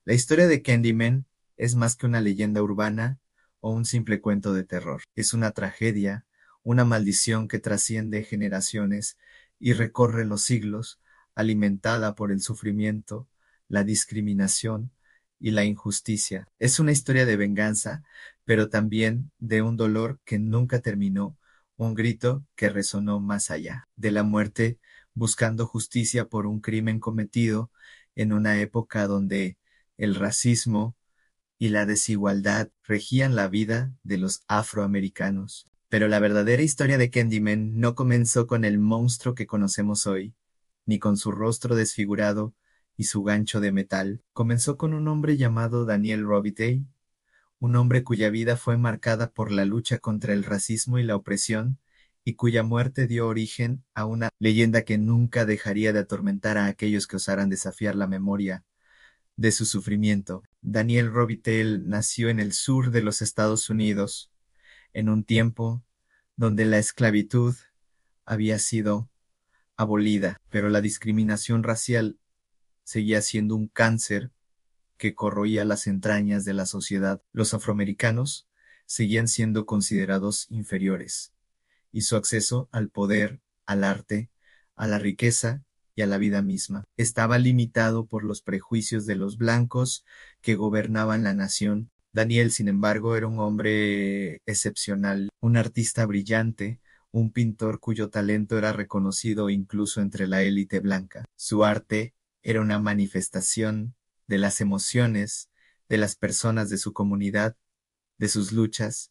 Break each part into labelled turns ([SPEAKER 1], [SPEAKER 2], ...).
[SPEAKER 1] La historia de Candyman es más que una leyenda urbana o un simple cuento de terror. Es una tragedia, una maldición que trasciende generaciones y recorre los siglos, alimentada por el sufrimiento, la discriminación y la injusticia. Es una historia de venganza, pero también de un dolor que nunca terminó, un grito que resonó más allá de la muerte, buscando justicia por un crimen cometido en una época donde el racismo y la desigualdad regían la vida de los afroamericanos. Pero la verdadera historia de Candyman no comenzó con el monstruo que conocemos hoy, ni con su rostro desfigurado y su gancho de metal. Comenzó con un hombre llamado Daniel Robitaille, un hombre cuya vida fue marcada por la lucha contra el racismo y la opresión, y cuya muerte dio origen a una leyenda que nunca dejaría de atormentar a aquellos que osaran desafiar la memoria de su sufrimiento. Daniel Robitaille nació en el sur de los Estados Unidos, en un tiempo donde la esclavitud había sido abolida, pero la discriminación racial seguía siendo un cáncer que corroía las entrañas de la sociedad. Los afroamericanos seguían siendo considerados inferiores, y su acceso al poder, al arte, a la riqueza y a la vida misma estaba limitado por los prejuicios de los blancos que gobernaban la nación. Daniel, sin embargo, era un hombre excepcional, un artista brillante, un pintor cuyo talento era reconocido incluso entre la élite blanca. Su arte era una manifestación de las emociones de las personas de su comunidad, de sus luchas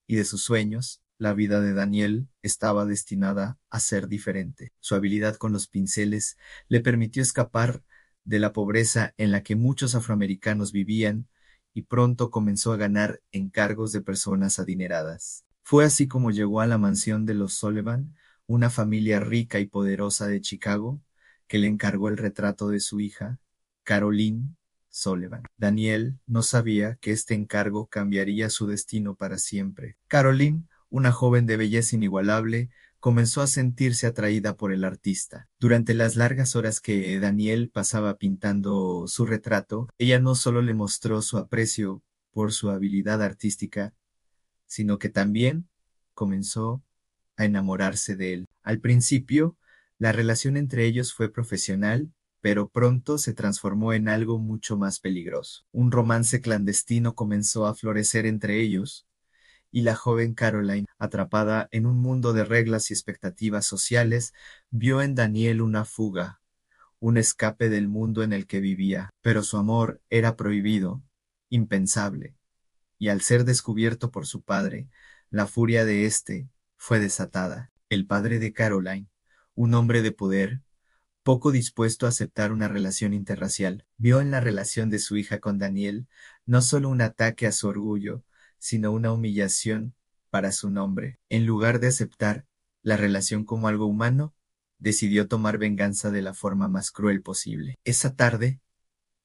[SPEAKER 1] y de sus sueños. La vida de Daniel estaba destinada a ser diferente. Su habilidad con los pinceles le permitió escapar de la pobreza en la que muchos afroamericanos vivían y pronto comenzó a ganar encargos de personas adineradas. Fue así como llegó a la mansión de los Sullivan, una familia rica y poderosa de Chicago, que le encargó el retrato de su hija, Caroline Sullivan. Daniel no sabía que este encargo cambiaría su destino para siempre. Caroline, una joven de belleza inigualable, comenzó a sentirse atraída por el artista. Durante las largas horas que Daniel pasaba pintando su retrato, ella no solo le mostró su aprecio por su habilidad artística, sino que también comenzó a enamorarse de él. Al principio, la relación entre ellos fue profesional, pero pronto se transformó en algo mucho más peligroso. Un romance clandestino comenzó a florecer entre ellos, y la joven Caroline, atrapada en un mundo de reglas y expectativas sociales, vio en Daniel una fuga, un escape del mundo en el que vivía. Pero su amor era prohibido, impensable, y al ser descubierto por su padre, la furia de éste fue desatada. El padre de Caroline, un hombre de poder, poco dispuesto a aceptar una relación interracial, vio en la relación de su hija con Daniel no solo un ataque a su orgullo, sino una humillación para su nombre. En lugar de aceptar la relación como algo humano, decidió tomar venganza de la forma más cruel posible. Esa tarde,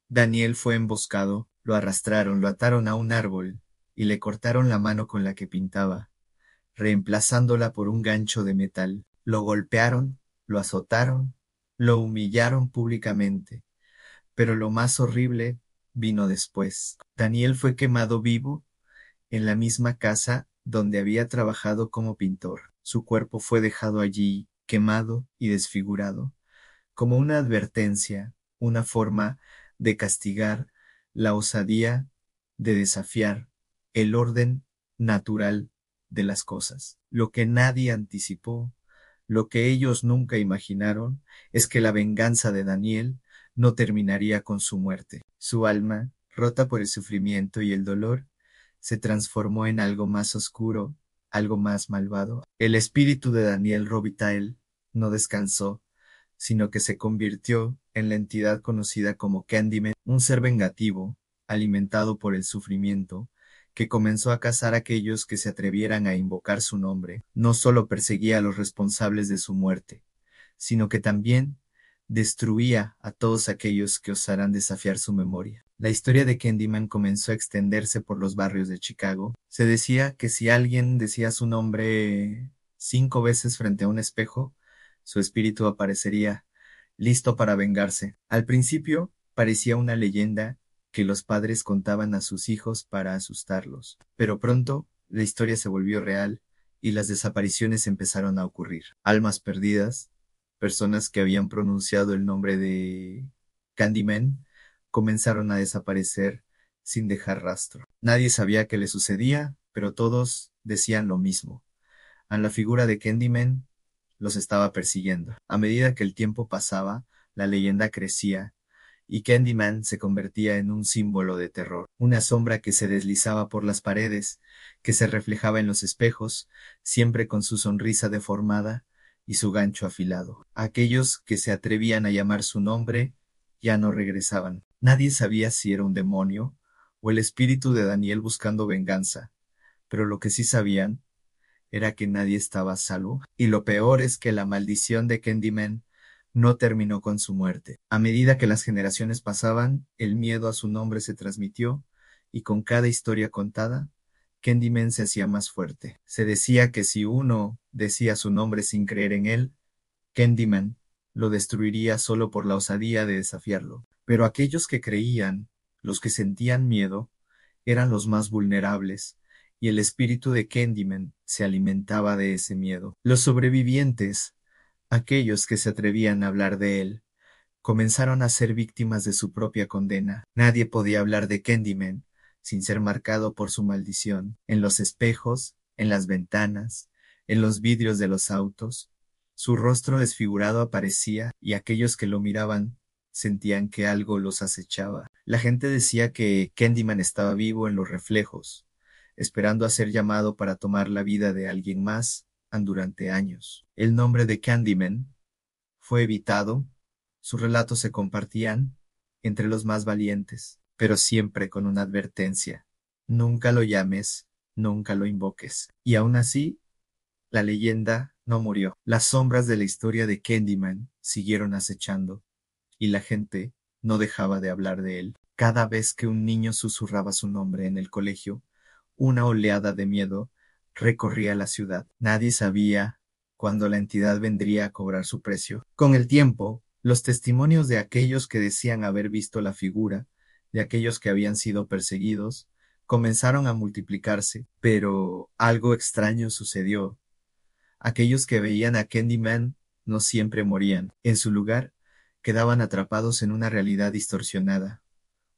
[SPEAKER 1] Daniel fue emboscado, lo arrastraron, lo ataron a un árbol y le cortaron la mano con la que pintaba, reemplazándola por un gancho de metal. Lo golpearon, lo azotaron, lo humillaron públicamente, pero lo más horrible vino después. Daniel fue quemado vivo en la misma casa donde había trabajado como pintor. Su cuerpo fue dejado allí, quemado y desfigurado, como una advertencia, una forma de castigar la osadía de desafiar el orden natural de las cosas. Lo que nadie anticipó, lo que ellos nunca imaginaron, es que la venganza de Daniel no terminaría con su muerte. Su alma, rota por el sufrimiento y el dolor, se transformó en algo más oscuro, algo más malvado. El espíritu de Daniel Robitaille no descansó, sino que se convirtió en la entidad conocida como Candyman, un ser vengativo, alimentado por el sufrimiento, que comenzó a cazar a aquellos que se atrevieran a invocar su nombre. No solo perseguía a los responsables de su muerte, sino que también destruía a todos aquellos que osaran desafiar su memoria. La historia de Candyman comenzó a extenderse por los barrios de Chicago. Se decía que si alguien decía su nombre 5 veces frente a un espejo, su espíritu aparecería, listo para vengarse. Al principio parecía una leyenda que los padres contaban a sus hijos para asustarlos. Pero pronto, la historia se volvió real y las desapariciones empezaron a ocurrir. Almas perdidas, personas que habían pronunciado el nombre de Candyman, comenzaron a desaparecer sin dejar rastro. Nadie sabía qué le sucedía, pero todos decían lo mismo. A la figura de Candyman los estaba persiguiendo. A medida que el tiempo pasaba, la leyenda crecía y Candyman se convertía en un símbolo de terror, una sombra que se deslizaba por las paredes, que se reflejaba en los espejos, siempre con su sonrisa deformada y su gancho afilado. Aquellos que se atrevían a llamar su nombre ya no regresaban. Nadie sabía si era un demonio o el espíritu de Daniel buscando venganza, pero lo que sí sabían era que nadie estaba a salvo, y lo peor es que la maldición de Candyman no terminó con su muerte. A medida que las generaciones pasaban, el miedo a su nombre se transmitió, y con cada historia contada, Candyman se hacía más fuerte. Se decía que si uno decía su nombre sin creer en él, Candyman lo destruiría solo por la osadía de desafiarlo. Pero aquellos que creían, los que sentían miedo, eran los más vulnerables, y el espíritu de Candyman se alimentaba de ese miedo. Los sobrevivientes, aquellos que se atrevían a hablar de él, comenzaron a ser víctimas de su propia condena. Nadie podía hablar de Candyman sin ser marcado por su maldición. En los espejos, en las ventanas, en los vidrios de los autos, su rostro desfigurado aparecía y aquellos que lo miraban sentían que algo los acechaba. La gente decía que Candyman estaba vivo en los reflejos, esperando a ser llamado para tomar la vida de alguien más durante años. El nombre de Candyman fue evitado, sus relatos se compartían entre los más valientes, pero siempre con una advertencia: nunca lo llames, nunca lo invoques. Y aún así, la leyenda no murió. Las sombras de la historia de Candyman siguieron acechando, y la gente no dejaba de hablar de él. Cada vez que un niño susurraba su nombre en el colegio, una oleada de miedo recorría la ciudad. Nadie sabía cuándo la entidad vendría a cobrar su precio. Con el tiempo, los testimonios de aquellos que decían haber visto la figura, de aquellos que habían sido perseguidos, comenzaron a multiplicarse, pero algo extraño sucedió. Aquellos que veían a Candyman no siempre morían. En su lugar, quedaban atrapados en una realidad distorsionada,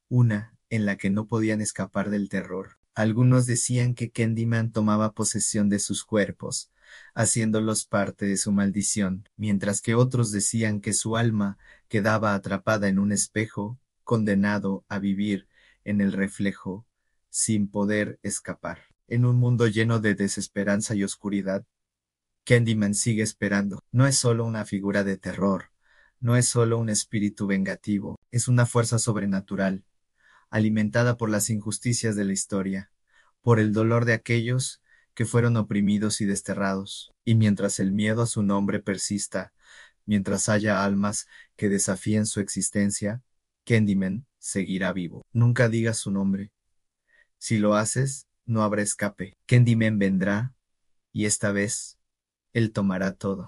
[SPEAKER 1] una en la que no podían escapar del terror. Algunos decían que Candyman tomaba posesión de sus cuerpos, haciéndolos parte de su maldición, mientras que otros decían que su alma quedaba atrapada en un espejo, condenado a vivir en el reflejo, sin poder escapar. En un mundo lleno de desesperanza y oscuridad, Candyman sigue esperando. No es solo una figura de terror, no es solo un espíritu vengativo, es una fuerza sobrenatural, alimentada por las injusticias de la historia, por el dolor de aquellos que fueron oprimidos y desterrados. Y mientras el miedo a su nombre persista, mientras haya almas que desafíen su existencia, Candyman seguirá vivo. Nunca digas su nombre. Si lo haces, no habrá escape. Candyman vendrá, y esta vez, él tomará todo.